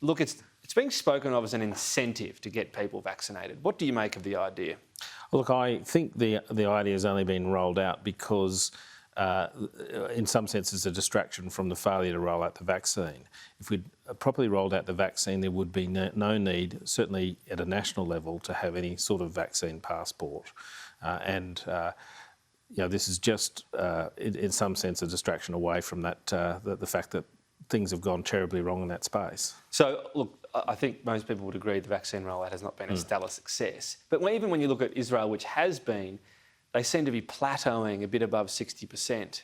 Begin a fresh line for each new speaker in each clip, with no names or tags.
look, it's being spoken of as an incentive to get people vaccinated. What do you make of the idea?
Well, look, I think the idea has only been rolled out because in some sense it's a distraction from the failure to roll out the vaccine. If we'd properly rolled out the vaccine, there would be no need, certainly at a national level, to have any sort of vaccine passport. This is just, in some sense, a distraction away from that, the fact that things have gone terribly wrong in that space.
So, look, I think most people would agree the vaccine rollout has not been a stellar success. But even when you look at Israel, which has been, they seem to be plateauing a bit above 60%.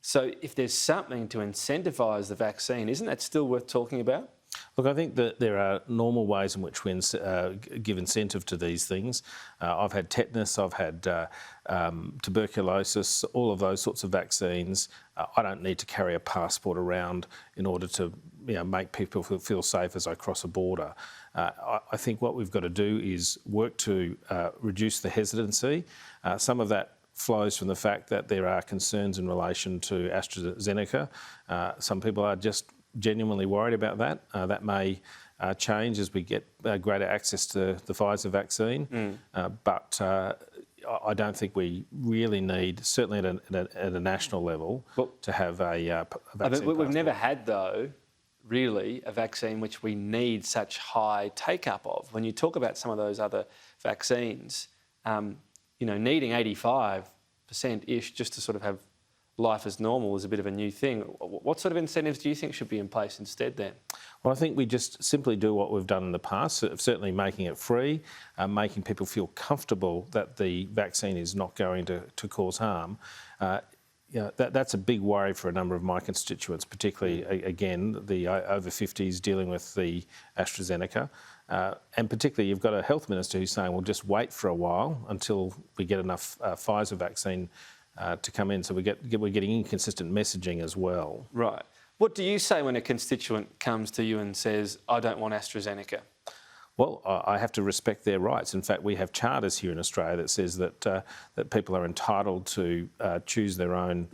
So if there's something to incentivise the vaccine, isn't that still worth talking about?
Look, I think that there are normal ways in which we give incentive to these things. I've had tetanus, I've had tuberculosis, all of those sorts of vaccines. I don't need to carry a passport around in order to make people feel safe as I cross a border. I think what we've got to do is work to reduce the hesitancy. Some of that flows from the fact that there are concerns in relation to AstraZeneca. Some people are just genuinely worried about that. That may change as we get greater access to the Pfizer vaccine, but I don't think we really need, certainly at a national level, to have a vaccine passport.
We've never had, though, really, a vaccine which we need such high take-up of. When you talk about some of those other vaccines, needing 85%-ish just to sort of have life as normal is a bit of a new thing. What sort of incentives do you think should be in place instead then?
Well, I think we just simply do what we've done in the past, certainly making it free, making people feel comfortable that the vaccine is not going to cause harm. That's a big worry for a number of my constituents, particularly, again, the over 50s dealing with the AstraZeneca. And particularly, you've got a health minister who's saying, well, just wait for a while until we get enough Pfizer vaccine to come in. So we're getting inconsistent messaging as well.
Right. What do you say when a constituent comes to you and says, I don't want AstraZeneca?
Well, I have to respect their rights. In fact, we have charters here in Australia that says that people are entitled to choose their own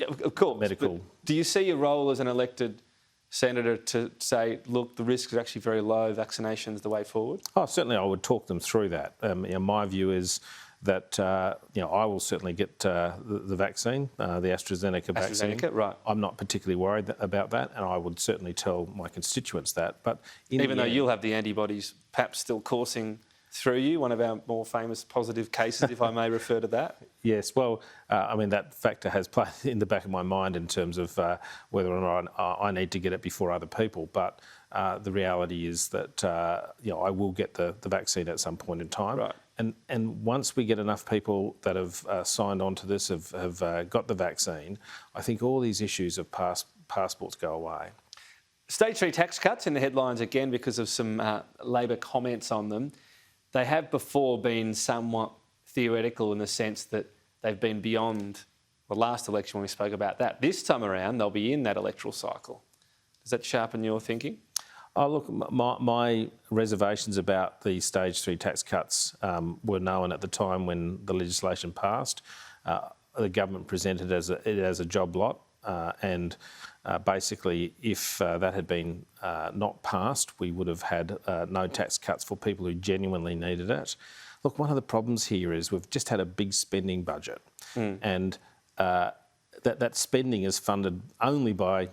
medical...
Do you see your role as an elected senator to say, look, the risk is actually very low, vaccination's the way forward?
Oh, certainly I would talk them through that. My view is that I will certainly get the vaccine, the AstraZeneca vaccine.
AstraZeneca, right.
I'm not particularly worried about that, and I would certainly tell my constituents that. But
even though you'll have the antibodies perhaps still coursing through you, one of our more famous positive cases, if I may refer to that.
Yes, well, that factor has played in the back of my mind in terms of whether or not I need to get it before other people. But the reality is that I will get the vaccine at some point in time.
Right.
And once we get enough people that have signed on to this, have got the vaccine, I think all these issues of passports go away.
Stage 3 tax cuts in the headlines again because of some Labor comments on them. They have before been somewhat theoretical in the sense that they've been beyond the last election when we spoke about that. This time around, they'll be in that electoral cycle. Does that sharpen your thinking?
Oh, look, my reservations about the Stage 3 tax cuts were known at the time when the legislation passed. The government presented it as a job lot, and basically if that had been not passed, we would have had no tax cuts for people who genuinely needed it. Look, one of the problems here is we've just had a big spending budget, and that spending is funded only by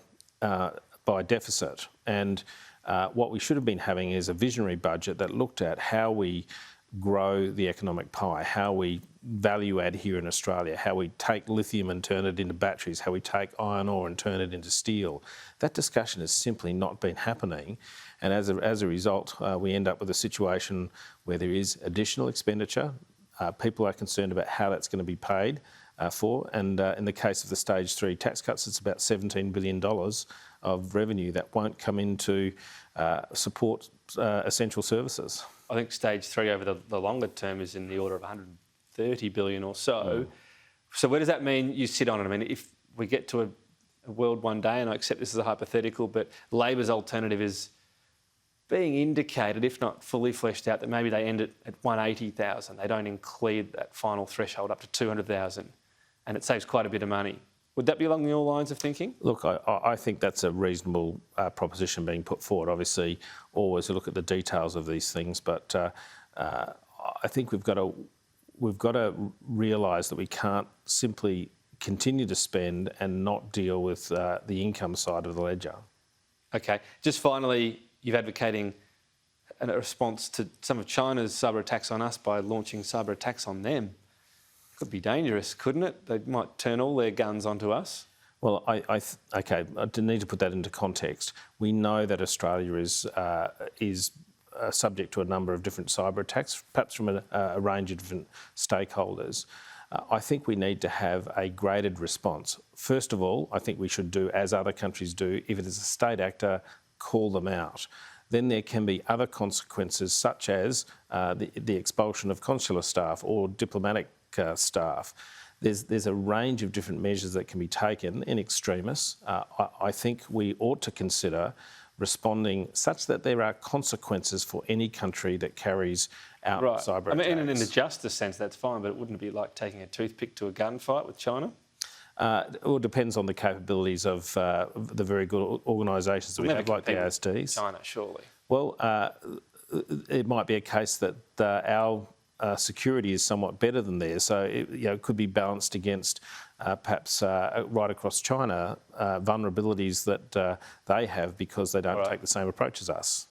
deficit. And what we should have been having is a visionary budget that looked at how we grow the economic pie, how we value add here in Australia, how we take lithium and turn it into batteries, how we take iron ore and turn it into steel. That discussion has simply not been happening. And as a result, we end up with a situation where there is additional expenditure. People are concerned about how that's going to be paid for. And in the case of the Stage 3 tax cuts, it's about $17 billion of revenue that won't come into support essential services.
I think Stage 3 over the longer term is in the order of 130 billion or so. So where does that mean you sit on it? I mean, if we get to a world one day, and I accept this is a hypothetical, but Labor's alternative is being indicated, if not fully fleshed out, that maybe they end it at 180,000. They don't include that final threshold up to 200,000, and it saves quite a bit of money. Would that be along your lines of thinking?
Look, I think that's a reasonable proposition being put forward. Obviously, always look at the details of these things, but I think we've got to realise that we can't simply continue to spend and not deal with the income side of the ledger.
Okay. Just finally, you're advocating a response to some of China's cyber attacks on us by launching cyber attacks on them. Could be dangerous, couldn't it? They might turn all their guns onto us.
Well, I need to put that into context. We know that Australia is subject to a number of different cyber attacks, perhaps from a range of different stakeholders. I think we need to have a graded response. First of all, I think we should do as other countries do. If it is a state actor, call them out. Then there can be other consequences, such as the expulsion of consular staff or diplomatic staff. There's a range of different measures that can be taken in extremis. I think we ought to consider responding such that there are consequences for any country that carries out cyber attacks.
I mean, in the justice sense, that's fine, but it wouldn't be like taking a toothpick to a gunfight with China?
It all depends on the capabilities of the very good organisations that we have, like the ASDs.
China, surely.
Well, it might be a case that our security is somewhat better than theirs, so it could be balanced against perhaps right across China vulnerabilities that they have because they don't take the same approach as us.